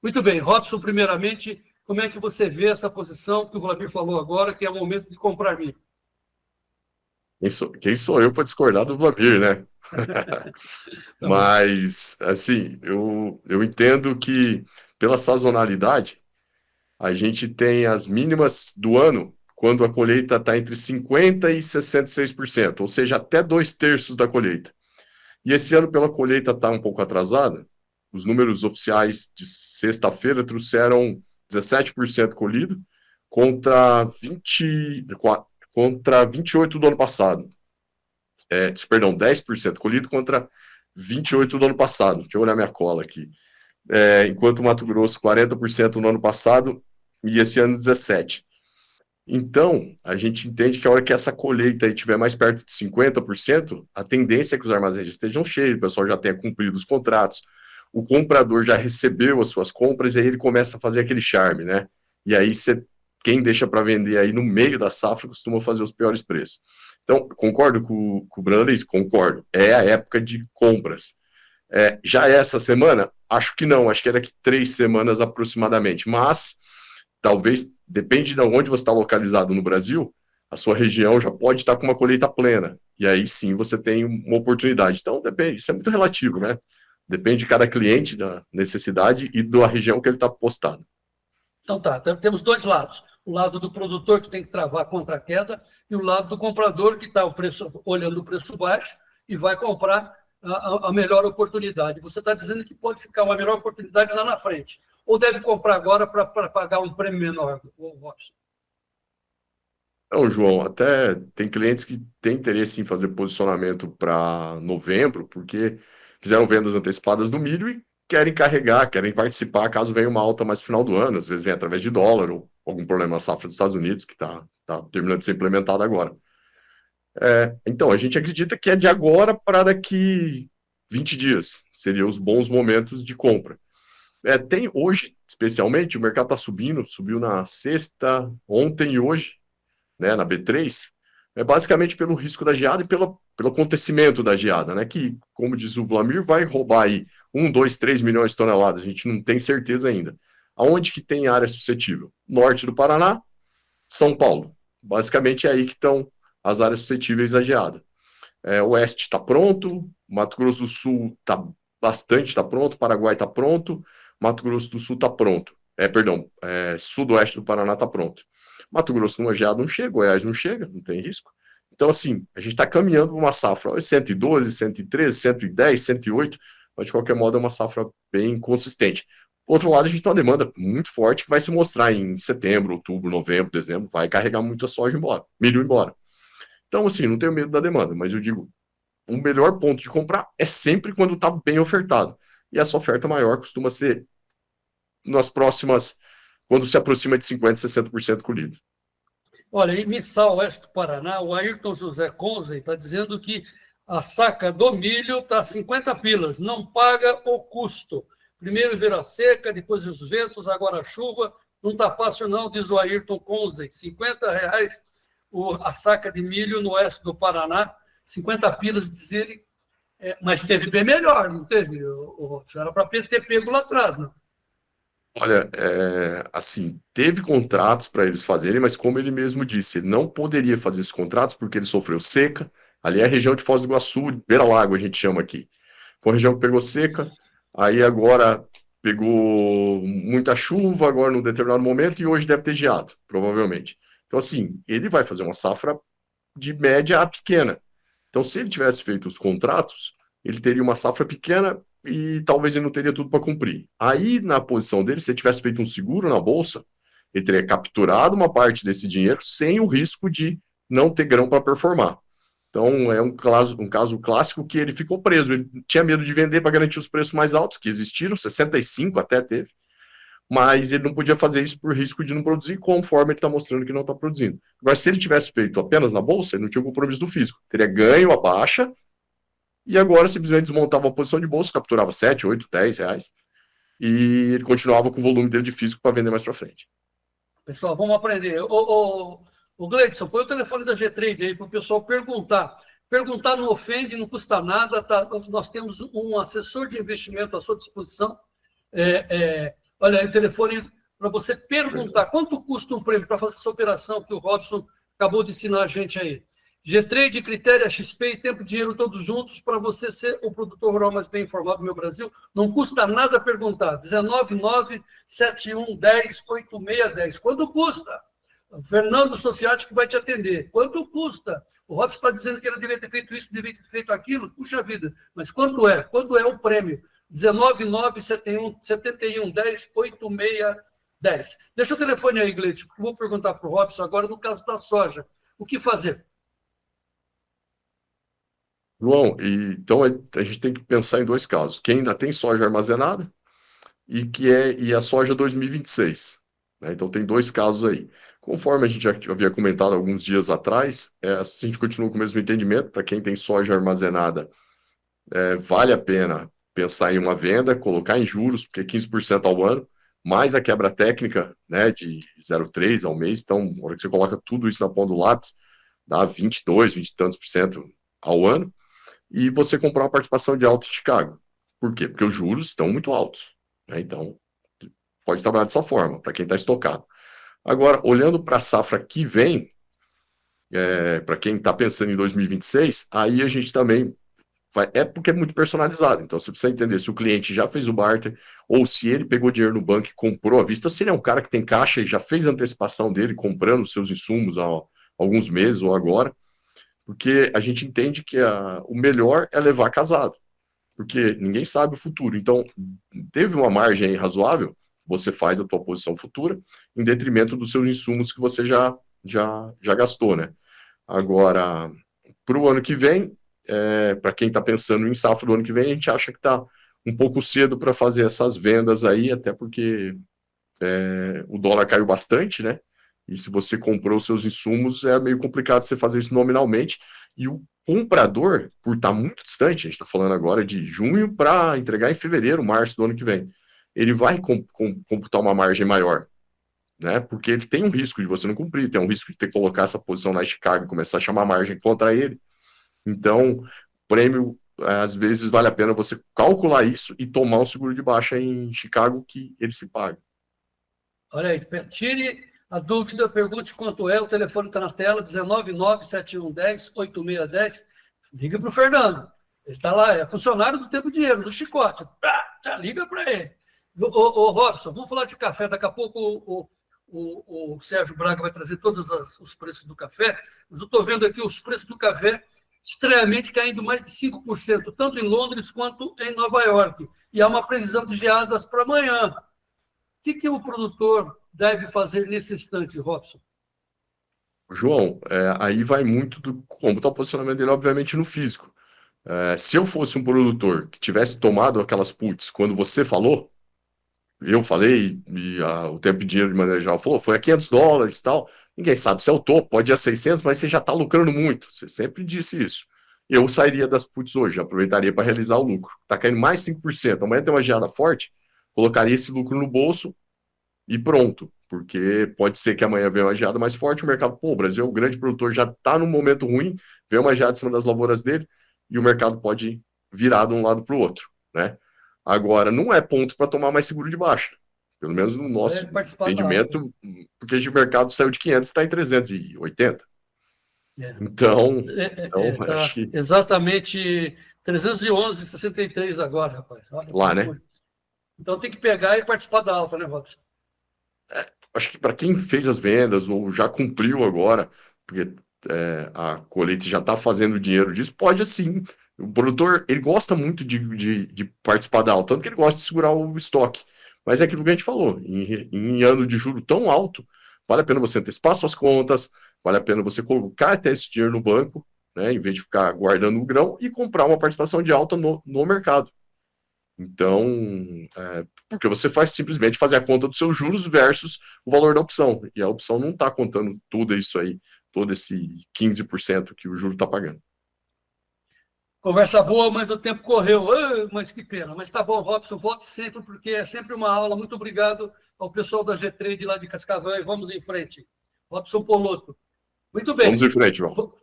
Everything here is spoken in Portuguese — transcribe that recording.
Muito bem, Robson, primeiramente, como é que você vê essa posição que o Vlamir falou agora, que é o momento de comprar milho? Quem sou eu para discordar do Vlamir, né? Tá bom. Mas, assim, eu entendo que pela sazonalidade, a gente tem as mínimas do ano quando a colheita está entre 50% e 66%, ou seja, até 2/3 da colheita. E esse ano, pela colheita estar um pouco atrasada, os números oficiais de sexta-feira trouxeram 17% colhido contra 28% do ano passado. Perdão, 10% colhido contra 28% do ano passado. Deixa eu olhar minha cola aqui. Enquanto o Mato Grosso, 40% no ano passado e esse ano 17%. Então, a gente entende que a hora que essa colheita estiver mais perto de 50%, a tendência é que os armazéns estejam cheios, o pessoal já tenha cumprido os contratos, o comprador já recebeu as suas compras e aí ele começa a fazer aquele charme, né? E aí quem deixa para vender aí no meio da safra costuma fazer os piores preços. Então, concordo com o Brandis? Concordo. É a época de compras. Já essa semana? Acho que não, acho que é daqui 3 semanas aproximadamente, mas talvez, depende de onde você está localizado no Brasil, a sua região já pode estar com uma colheita plena, e aí sim você tem uma oportunidade. Então, depende, isso é muito relativo, né? Depende de cada cliente, da necessidade e da região que ele está postado. Então tá, então temos dois lados. O lado do produtor que tem que travar contra a queda e o lado do comprador que está olhando o preço baixo e vai comprar a melhor oportunidade. Você está dizendo que pode ficar uma melhor oportunidade lá na frente. Ou deve comprar agora para pagar um prêmio menor, Robson? Então, João, até tem clientes que têm interesse em fazer posicionamento para novembro, porque fizeram vendas antecipadas do milho e querem carregar, querem participar caso venha uma alta mais no final do ano, às vezes vem através de dólar ou algum problema na safra dos Estados Unidos que está terminando de ser implementado agora. Então, a gente acredita que é de agora para daqui 20 dias, seriam os bons momentos de compra. Tem hoje, especialmente, o mercado está subindo, subiu na sexta, ontem e hoje, né, na B3, basicamente pelo risco da geada e pelo acontecimento da geada, né, que, como diz o Vlamir, vai roubar aí 2, 3 milhões de toneladas, a gente não tem certeza ainda. Aonde que tem área suscetível? Norte do Paraná, São Paulo. Basicamente é aí que estão as áreas suscetíveis à geada. Oeste está pronto, Mato Grosso do Sul está pronto, Paraguai está pronto, Mato Grosso do Sul está pronto. Sudoeste do Paraná está pronto. Mato Grosso numa geada não chega, Goiás não chega, não tem risco. Então, assim, a gente está caminhando para uma safra 112, 113, 110, 108, mas de qualquer modo é uma safra bem consistente. Por outro lado, a gente tem uma demanda muito forte que vai se mostrar em setembro, outubro, novembro, dezembro, vai carregar muito a soja embora, milho embora. Então, assim, não tenho medo da demanda, mas eu digo, o melhor ponto de comprar é sempre quando está bem ofertado. E essa oferta maior costuma ser nas próximas, quando se aproxima de 50%, 60% colhido. Olha, em Missal, oeste do Paraná, o Ayrton José Conze está dizendo que a saca do milho está 50 pilas, não paga o custo. Primeiro vira a seca, depois os ventos, agora a chuva. Não está fácil não, diz o Ayrton Conze. R$ 50 a saca de milho no oeste do Paraná, 50 pilas, diz ele. Mas teve bem melhor, não teve? Era para ter pego lá atrás, não? Olha, assim, teve contratos para eles fazerem, mas como ele mesmo disse, ele não poderia fazer esses contratos porque ele sofreu seca. Ali é a região de Foz do Iguaçu, beira-lago, a gente chama aqui. Foi uma região que pegou seca, aí agora pegou muita chuva, agora num determinado momento, e hoje deve ter geado, provavelmente. Então, assim, ele vai fazer uma safra de média a pequena. Então, se ele tivesse feito os contratos, ele teria uma safra pequena e talvez ele não teria tudo para cumprir. Aí, na posição dele, se ele tivesse feito um seguro na bolsa, ele teria capturado uma parte desse dinheiro sem o risco de não ter grão para performar. Então, é um caso clássico que ele ficou preso. Ele tinha medo de vender para garantir os preços mais altos, que existiram, 65 até teve, mas ele não podia fazer isso por risco de não produzir, conforme ele está mostrando que não está produzindo. Agora, se ele tivesse feito apenas na bolsa, ele não tinha o compromisso do físico. Teria ganho a baixa e agora simplesmente desmontava a posição de bolsa, capturava 7, 8, 10 reais e ele continuava com o volume dele de físico para vender mais para frente. Pessoal, vamos aprender. O Gleidson, põe o telefone da G3 aí para o pessoal perguntar. Perguntar não ofende, não custa nada. Tá? Nós temos um assessor de investimento à sua disposição. Olha aí o telefone para você perguntar quanto custa um prêmio para fazer essa operação que o Robson acabou de ensinar a gente aí. G-Trade, Critéria, XP e Tempo e Dinheiro todos juntos para você ser o produtor rural mais bem informado do meu Brasil. Não custa nada perguntar. 19971108610. Quanto custa? O Fernando Sofiati que vai te atender. Quanto custa? O Robson está dizendo que ele devia ter feito isso, devia ter feito aquilo. Puxa vida. Mas quanto é? Quanto é o prêmio? 19971108610. Deixa o telefone aí, Gleito. Vou perguntar para o Robson agora no caso da soja. O que fazer? João, então a gente tem que pensar em dois casos. Quem ainda tem soja armazenada e a soja 2026. Né? Então tem dois casos aí. Conforme a gente já havia comentado alguns dias atrás, a gente continua com o mesmo entendimento. Para quem tem soja armazenada, vale a pena pensar em uma venda, colocar em juros, porque 15% ao ano, mais a quebra técnica, né, de 0,3 ao mês. Então, na hora que você coloca tudo isso na ponta do lápis, dá 22, 20 e tantos por cento ao ano. E você comprar uma participação de Alto Chicago. Por quê? Porque os juros estão muito altos. Né? Então, pode trabalhar dessa forma, para quem está estocado. Agora, olhando para a safra que vem, para quem está pensando em 2026, aí a gente também porque é muito personalizado. Então, você precisa entender se o cliente já fez o barter ou se ele pegou dinheiro no banco e comprou à vista, se ele é um cara que tem caixa e já fez a antecipação dele comprando os seus insumos há alguns meses ou agora, porque a gente entende que o melhor é levar casado, porque ninguém sabe o futuro. Então, teve uma margem aí razoável, você faz a tua posição futura em detrimento dos seus insumos que você já gastou, né? Agora, para o ano que vem, para quem está pensando em safra do ano que vem, a gente acha que está um pouco cedo para fazer essas vendas aí, até porque o dólar caiu bastante, né? E se você comprou os seus insumos, é meio complicado você fazer isso nominalmente. E o comprador, por estar muito distante, a gente está falando agora de junho para entregar em fevereiro, março do ano que vem, ele vai computar uma margem maior, né? Porque ele tem um risco de você não cumprir, tem um risco de ter que colocar essa posição na Chicago e começar a chamar margem contra ele. Então, prêmio, às vezes, vale a pena você calcular isso e tomar um seguro de baixa em Chicago que ele se paga. Olha aí, tire a dúvida, pergunte quanto é, o telefone está na tela, 19971108610. Liga para o Fernando. Ele está lá, é funcionário do Tempo e Dinheiro, do Chicote. Liga para ele. Ô, Robson, vamos falar de café. Daqui a pouco o Sérgio Braga vai trazer todos os preços do café, mas eu estou vendo aqui os preços do café estranhamente caindo mais de 5%, tanto em Londres quanto em Nova York. E há uma previsão de geadas para amanhã. O que o produtor deve fazer nesse instante, Robson? João, aí vai muito do como está o posicionamento dele, obviamente, no físico. Se eu fosse um produtor que tivesse tomado aquelas puts quando você falou, eu falei, e o Tempo de Dinheiro de maneira geral falou, foi a $500 e tal, ninguém sabe se é o topo, pode ir a 600, mas você já está lucrando muito, você sempre disse isso. Eu sairia das puts hoje, aproveitaria para realizar o lucro. Está caindo mais 5%, amanhã tem uma geada forte, colocaria esse lucro no bolso e pronto, porque pode ser que amanhã venha uma geada mais forte, o mercado, o Brasil é um grande produtor, já está num momento ruim, vem uma geada em cima das lavouras dele, e o mercado pode virar de um lado para o outro, né? Agora, não é ponto para tomar mais seguro de baixa, pelo menos no nosso entendimento, porque de mercado saiu de 500 e está em 380. Então, acho que... Exatamente 311,63 agora, rapaz. Olha, lá, né? Então tem que pegar e participar da alta, né, Robson? Acho que para quem fez as vendas ou já cumpriu agora, porque a colheita já está fazendo dinheiro disso, pode sim. O produtor, ele gosta muito de participar da alta, tanto que ele gosta de segurar o estoque. Mas é aquilo que a gente falou, em ano de juro tão alto, vale a pena você antecipar suas contas, vale a pena você colocar até esse dinheiro no banco, né, em vez de ficar guardando o grão, e comprar uma participação de alta no mercado. Então, porque você faz simplesmente fazer a conta dos seus juros versus o valor da opção. E a opção não está contando tudo isso aí, todo esse 15% que o juro está pagando. Conversa boa, mas o tempo correu. Mas que pena. Mas tá bom, Robson, volte sempre, porque é sempre uma aula. Muito obrigado ao pessoal da G-Trade lá de Cascavel e vamos em frente. Robson Poloto. Muito bem. Vamos em frente, João.